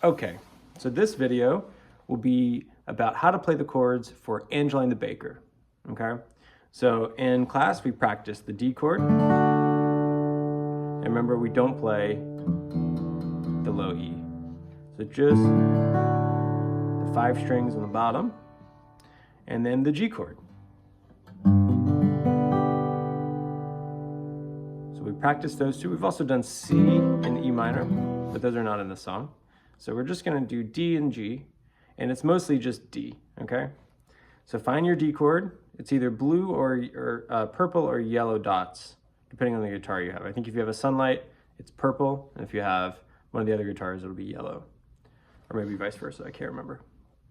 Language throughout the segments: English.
Okay, so this video will be about how to play the chords for Angeline the Baker, okay? So in class, we practiced the D chord. And remember, we don't play the low E. So just the 5 strings on the bottom, and then the G chord. So we practiced those two. We've also done C and E minor, but those are not in the song. So we're just gonna do D and G, and it's mostly just D, okay? So find your D chord. It's either blue or purple or yellow dots, depending on the guitar you have. I think if you have a Sunlight, it's purple, and if you have one of the other guitars, it'll be yellow. Or maybe vice versa, I can't remember.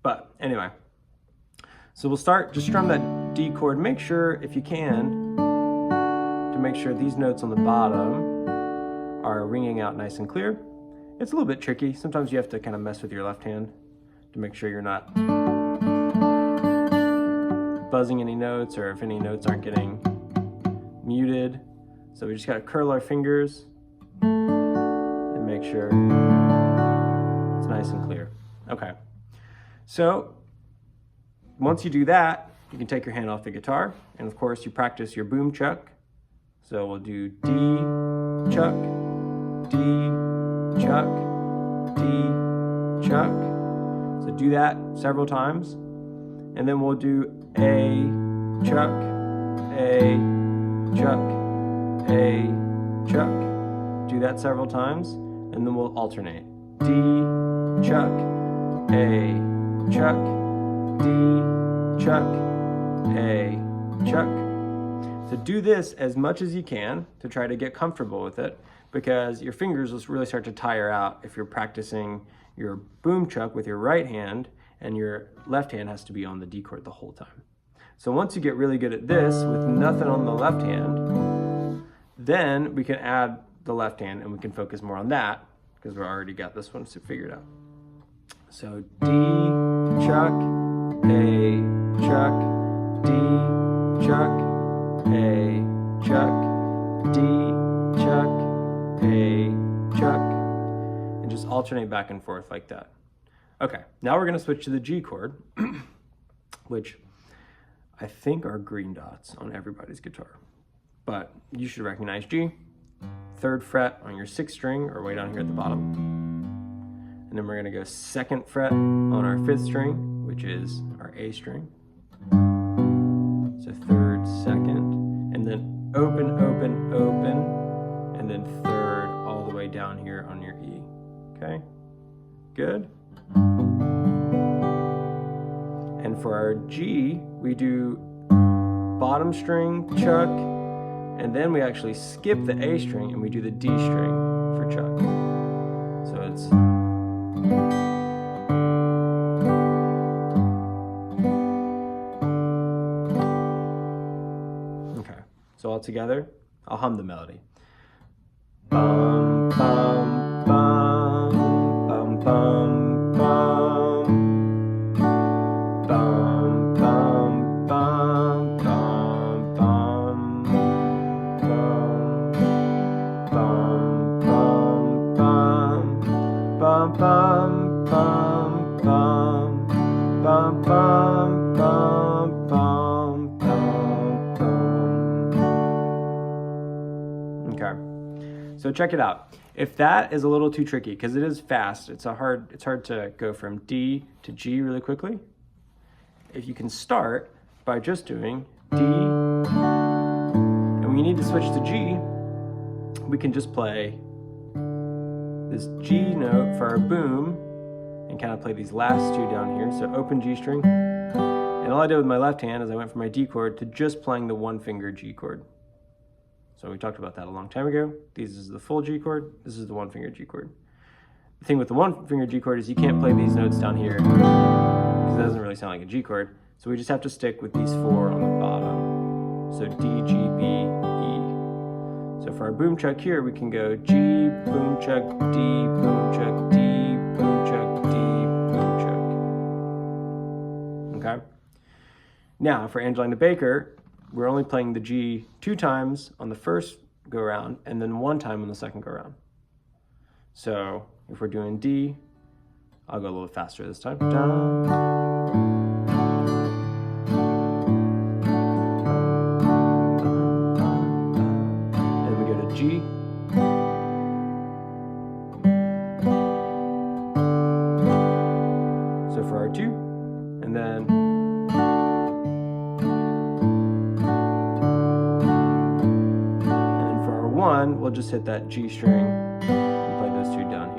But anyway, so we'll start, just strum that D chord. Make sure, if you can, to make sure these notes on the bottom are ringing out nice and clear. It's a little bit tricky. Sometimes you have to kind of mess with your left hand to make sure you're not buzzing any notes, or if any notes aren't getting muted. So we just gotta curl our fingers and make sure it's nice and clear. Okay, so once you do that, you can take your hand off the guitar, and of course you practice your boom chuck. So we'll do D, chuck, D, chuck, D, chuck. So do that several times. And then we'll do A, chuck, A, chuck, A, chuck. Do that several times. And then we'll alternate. D, chuck, A, chuck, D, chuck, A, chuck. So do this as much as you can to try to get comfortable with it, because your fingers will really start to tire out if you're practicing your boom chuck with your right hand and your left hand has to be on the D chord the whole time. So once you get really good at this with nothing on the left hand, then we can add the left hand and we can focus more on that because we already got this one figured out. So D, chuck, A, chuck, D, chuck, A, chuck, D, chuck, A, chuck, and just alternate back and forth like that. Okay, now we're gonna switch to the G chord, which I think are green dots on everybody's guitar, but you should recognize G. 3rd fret on your 6th string, or way down here at the bottom. And then we're gonna go 2nd fret on our 5th string, which is our A string. So 3rd, 2nd, and then open, open, open, and then 3rd all the way down here on your E, okay? Good? And for our G, we do bottom string, chuck, and then we actually skip the A string and we do the D string for chuck. So it's okay. So all together, I'll hum the melody. Bum, bum, bum, bum, bum, bum. Bum, bum, bum, bum, bum. Bum, bum, bum. Bum, bum, bum, bum. Bum, bum, bum, bum, bum, bum. Okay. So check it out. If that is a little too tricky, because it is fast, it's hard to go from D to G really quickly. If you can start by just doing D, and when you need to switch to G, we can just play this G note for our boom and kind of play these last two down here. So open G string. And all I did with my left hand is I went from my D chord to just playing the 1-finger G chord. So we talked about that a long time ago. This is the full G chord. This is the 1-finger G chord. The thing with the 1-finger G chord is you can't play these notes down here because it doesn't really sound like a G chord. So we just have to stick with these 4 on the bottom. So D, G, B, E. So for our boom chuck here, we can go G, boom chuck, D, boom chuck, D, boom chuck, D, boom chuck. Okay? Now for Angeline the Baker, we're only playing the G 2 times on the first go around and then 1 time on the second go around. So if we're doing D, I'll go a little faster this time. Da. G. So for our 2, and then for our 1, we'll just hit that G string and play those 2 down